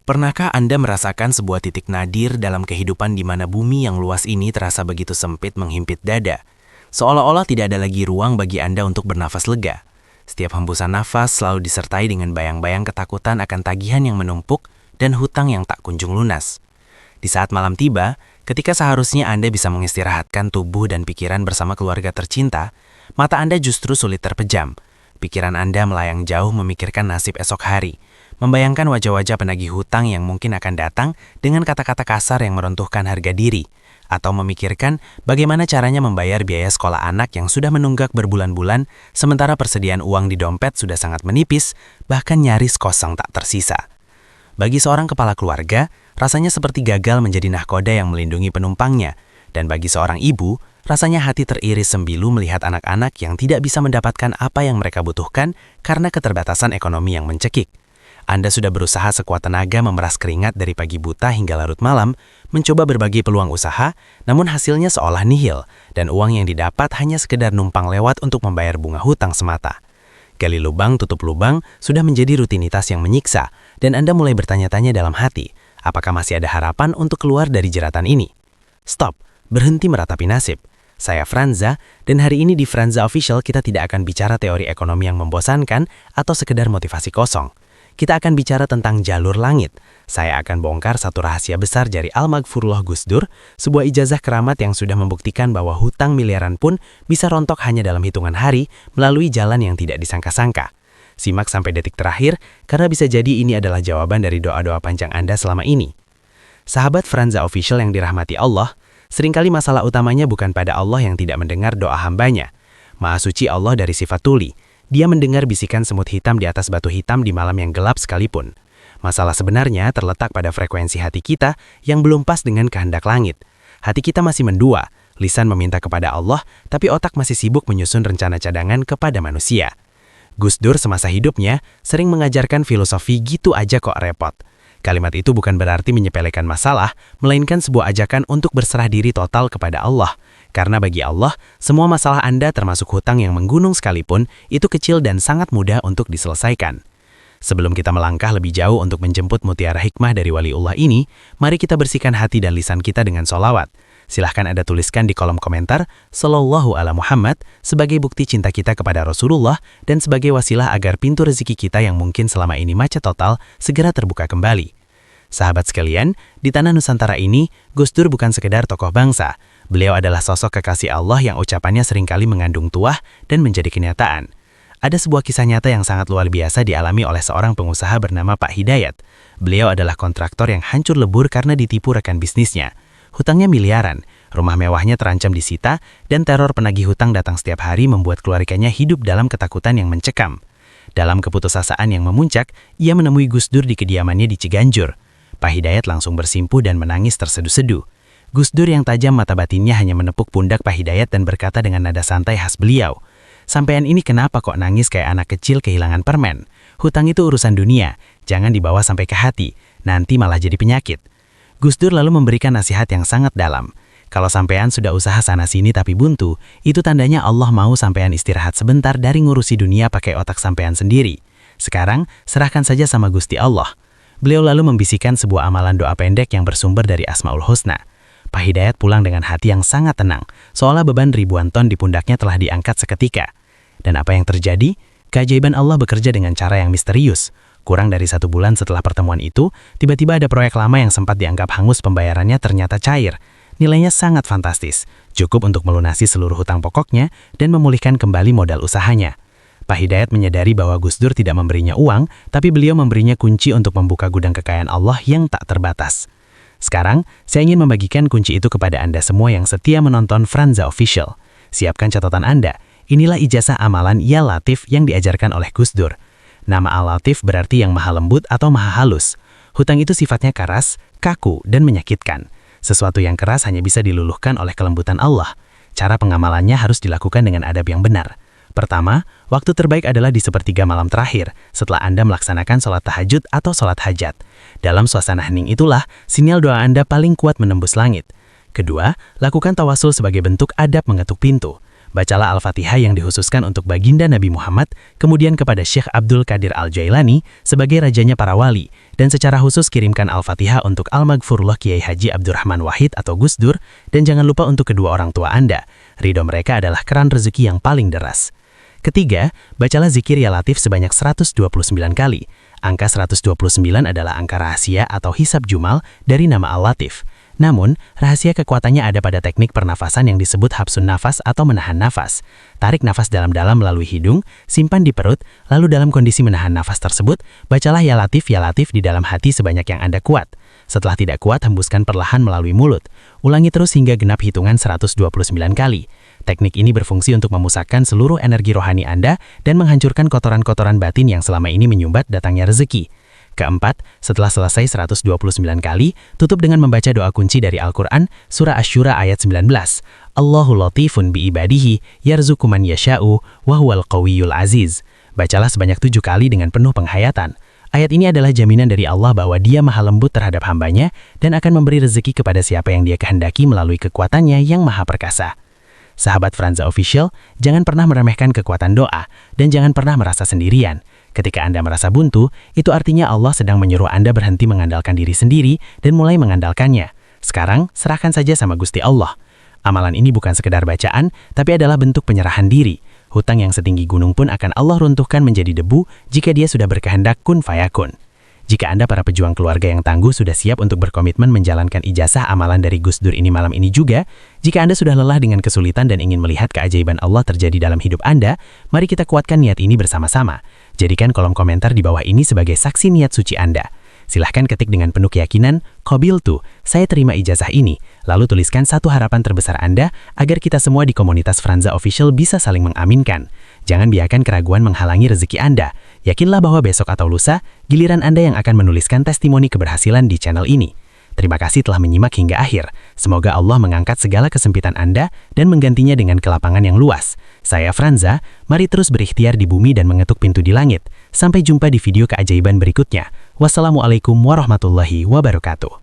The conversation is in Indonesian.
Pernahkah Anda merasakan sebuah titik nadir dalam kehidupan di mana bumi yang luas ini terasa begitu sempit menghimpit dada? Seolah-olah tidak ada lagi ruang bagi Anda untuk bernafas lega. Setiap hembusan nafas selalu disertai dengan bayang-bayang ketakutan akan tagihan yang menumpuk dan hutang yang tak kunjung lunas. Di saat malam tiba, ketika seharusnya Anda bisa mengistirahatkan tubuh dan pikiran bersama keluarga tercinta, mata Anda justru sulit terpejam. Pikiran Anda melayang jauh memikirkan nasib esok hari, membayangkan wajah-wajah penagih hutang yang mungkin akan datang dengan kata-kata kasar yang meruntuhkan harga diri, atau memikirkan bagaimana caranya membayar biaya sekolah anak yang sudah menunggak berbulan-bulan, sementara persediaan uang di dompet sudah sangat menipis, bahkan nyaris kosong tak tersisa. Bagi seorang kepala keluarga, rasanya seperti gagal menjadi nahkoda yang melindungi penumpangnya, dan bagi seorang ibu, rasanya hati teriris sembilu melihat anak-anak yang tidak bisa mendapatkan apa yang mereka butuhkan karena keterbatasan ekonomi yang mencekik. Anda sudah berusaha sekuat tenaga memeras keringat dari pagi buta hingga larut malam, mencoba berbagai peluang usaha, namun hasilnya seolah nihil, dan uang yang didapat hanya sekedar numpang lewat untuk membayar bunga hutang semata. Gali lubang tutup lubang sudah menjadi rutinitas yang menyiksa, dan Anda mulai bertanya-tanya dalam hati, apakah masih ada harapan untuk keluar dari jeratan ini? Stop, berhenti meratapi nasib. Saya Franza, dan hari ini di Franza Official kita tidak akan bicara teori ekonomi yang membosankan atau sekedar motivasi kosong. Kita akan bicara tentang jalur langit. Saya akan bongkar satu rahasia besar dari Al-Maghfurullah Gus Dur, sebuah ijazah keramat yang sudah membuktikan bahwa hutang miliaran pun bisa rontok hanya dalam hitungan hari melalui jalan yang tidak disangka-sangka. Simak sampai detik terakhir, karena bisa jadi ini adalah jawaban dari doa-doa panjang Anda selama ini. Sahabat Franza Official yang dirahmati Allah, seringkali masalah utamanya bukan pada Allah yang tidak mendengar doa hambanya. Maha suci Allah dari sifat tuli. Dia mendengar bisikan semut hitam di atas batu hitam di malam yang gelap sekalipun. Masalah sebenarnya terletak pada frekuensi hati kita yang belum pas dengan kehendak langit. Hati kita masih mendua, lisan meminta kepada Allah, tapi otak masih sibuk menyusun rencana cadangan kepada manusia. Gus Dur semasa hidupnya sering mengajarkan filosofi gitu aja kok repot. Kalimat itu bukan berarti menyepelekan masalah, melainkan sebuah ajakan untuk berserah diri total kepada Allah. Karena bagi Allah, semua masalah Anda termasuk hutang yang menggunung sekalipun, itu kecil dan sangat mudah untuk diselesaikan. Sebelum kita melangkah lebih jauh untuk menjemput mutiara hikmah dari waliullah ini, mari kita bersihkan hati dan lisan kita dengan sholawat. Silahkan Anda tuliskan di kolom komentar, Shallallahu ala Muhammad, sebagai bukti cinta kita kepada Rasulullah dan sebagai wasilah agar pintu rezeki kita yang mungkin selama ini macet total, segera terbuka kembali. Sahabat sekalian, di tanah Nusantara ini, Gus Dur bukan sekedar tokoh bangsa. Beliau adalah sosok kekasih Allah yang ucapannya seringkali mengandung tuah dan menjadi kenyataan. Ada sebuah kisah nyata yang sangat luar biasa dialami oleh seorang pengusaha bernama Pak Hidayat. Beliau adalah kontraktor yang hancur lebur karena ditipu rekan bisnisnya. Hutangnya miliaran, rumah mewahnya terancam disita, dan teror penagih hutang datang setiap hari membuat keluarganya hidup dalam ketakutan yang mencekam. Dalam keputusasaan yang memuncak, ia menemui Gus Dur di kediamannya di Ciganjur. Pak Hidayat langsung bersimpuh dan menangis terseduh-seduh. Gus Dur yang tajam mata batinnya hanya menepuk pundak Pak Hidayat dan berkata dengan nada santai khas beliau, "Sampean ini kenapa kok nangis kayak anak kecil kehilangan permen? Hutang itu urusan dunia, jangan dibawa sampai ke hati, nanti malah jadi penyakit." Gus Dur lalu memberikan nasihat yang sangat dalam. Kalau sampean sudah usaha sana-sini tapi buntu, itu tandanya Allah mau sampean istirahat sebentar dari ngurusi dunia pakai otak sampean sendiri. Sekarang, serahkan saja sama Gusti Allah. Beliau lalu membisikkan sebuah amalan doa pendek yang bersumber dari Asmaul Husna. Pak Hidayat pulang dengan hati yang sangat tenang, seolah beban ribuan ton di pundaknya telah diangkat seketika. Dan apa yang terjadi? Keajaiban Allah bekerja dengan cara yang misterius. Kurang dari 1 bulan setelah pertemuan itu, tiba-tiba ada proyek lama yang sempat dianggap hangus pembayarannya ternyata cair. Nilainya sangat fantastis, cukup untuk melunasi seluruh hutang pokoknya dan memulihkan kembali modal usahanya. Pak Hidayat menyadari bahwa Gus Dur tidak memberinya uang, tapi beliau memberinya kunci untuk membuka gudang kekayaan Allah yang tak terbatas. Sekarang, saya ingin membagikan kunci itu kepada Anda semua yang setia menonton Franza Official. Siapkan catatan Anda, inilah ijazah amalan Ya Latif yang diajarkan oleh Gus Dur. Nama Al-Latif berarti yang maha lembut atau maha halus. Hutang itu sifatnya keras, kaku, dan menyakitkan. Sesuatu yang keras hanya bisa diluluhkan oleh kelembutan Allah. Cara pengamalannya harus dilakukan dengan adab yang benar. Pertama, waktu terbaik adalah di sepertiga malam terakhir, setelah Anda melaksanakan sholat tahajud atau sholat hajat. Dalam suasana hening itulah, sinyal doa Anda paling kuat menembus langit. Kedua, lakukan tawasul sebagai bentuk adab mengetuk pintu. Bacalah Al-Fatihah yang dikhususkan untuk baginda Nabi Muhammad, kemudian kepada Syekh Abdul Qadir Al-Jailani sebagai rajanya para wali, dan secara khusus kirimkan Al-Fatihah untuk Al-Maghfurullah Kiai Haji Abdurrahman Wahid atau Gus Dur, dan jangan lupa untuk kedua orang tua Anda. Ridho mereka adalah keran rezeki yang paling deras. Ketiga, bacalah zikir ya Latif sebanyak 129 kali. Angka 129 adalah angka rahasia atau hisab jumal dari nama Al-Latif. Namun, rahasia kekuatannya ada pada teknik pernafasan yang disebut habsun nafas atau menahan nafas. Tarik nafas dalam-dalam melalui hidung, simpan di perut, lalu dalam kondisi menahan nafas tersebut, bacalah ya Latif di dalam hati sebanyak yang Anda kuat. Setelah tidak kuat, hembuskan perlahan melalui mulut. Ulangi terus hingga genap hitungan 129 kali. Teknik ini berfungsi untuk memusatkan seluruh energi rohani Anda dan menghancurkan kotoran-kotoran batin yang selama ini menyumbat datangnya rezeki. Keempat, setelah selesai 129 kali, tutup dengan membaca doa kunci dari Al-Quran, Surah Asy-Syura ayat 19. Allahu latifun bi'ibadihi, yarzuqu man yasha'u, wa huwal qawiyyul aziz. Bacalah sebanyak 7 kali dengan penuh penghayatan. Ayat ini adalah jaminan dari Allah bahwa Dia maha lembut terhadap hambanya dan akan memberi rezeki kepada siapa yang Dia kehendaki melalui kekuatannya yang maha perkasa. Sahabat Franza Official, jangan pernah meremehkan kekuatan doa, dan jangan pernah merasa sendirian. Ketika Anda merasa buntu, itu artinya Allah sedang menyuruh Anda berhenti mengandalkan diri sendiri dan mulai mengandalkannya. Sekarang, serahkan saja sama Gusti Allah. Amalan ini bukan sekedar bacaan, tapi adalah bentuk penyerahan diri. Hutang yang setinggi gunung pun akan Allah runtuhkan menjadi debu jika Dia sudah berkehendak kun fayakun. Jika Anda para pejuang keluarga yang tangguh sudah siap untuk berkomitmen menjalankan ijazah amalan dari Gus Dur ini malam ini juga, jika Anda sudah lelah dengan kesulitan dan ingin melihat keajaiban Allah terjadi dalam hidup Anda, mari kita kuatkan niat ini bersama-sama. Jadikan kolom komentar di bawah ini sebagai saksi niat suci Anda. Silahkan ketik dengan penuh keyakinan, Qabiltu, saya terima ijazah ini, lalu tuliskan satu harapan terbesar Anda agar kita semua di komunitas Franza Official bisa saling mengaminkan. Jangan biarkan keraguan menghalangi rezeki Anda. Yakinlah bahwa besok atau lusa, giliran Anda yang akan menuliskan testimoni keberhasilan di channel ini. Terima kasih telah menyimak hingga akhir. Semoga Allah mengangkat segala kesempitan Anda dan menggantinya dengan kelapangan yang luas. Saya Franza, mari terus berikhtiar di bumi dan mengetuk pintu di langit. Sampai jumpa di video keajaiban berikutnya. Wassalamualaikum warahmatullahi wabarakatuh.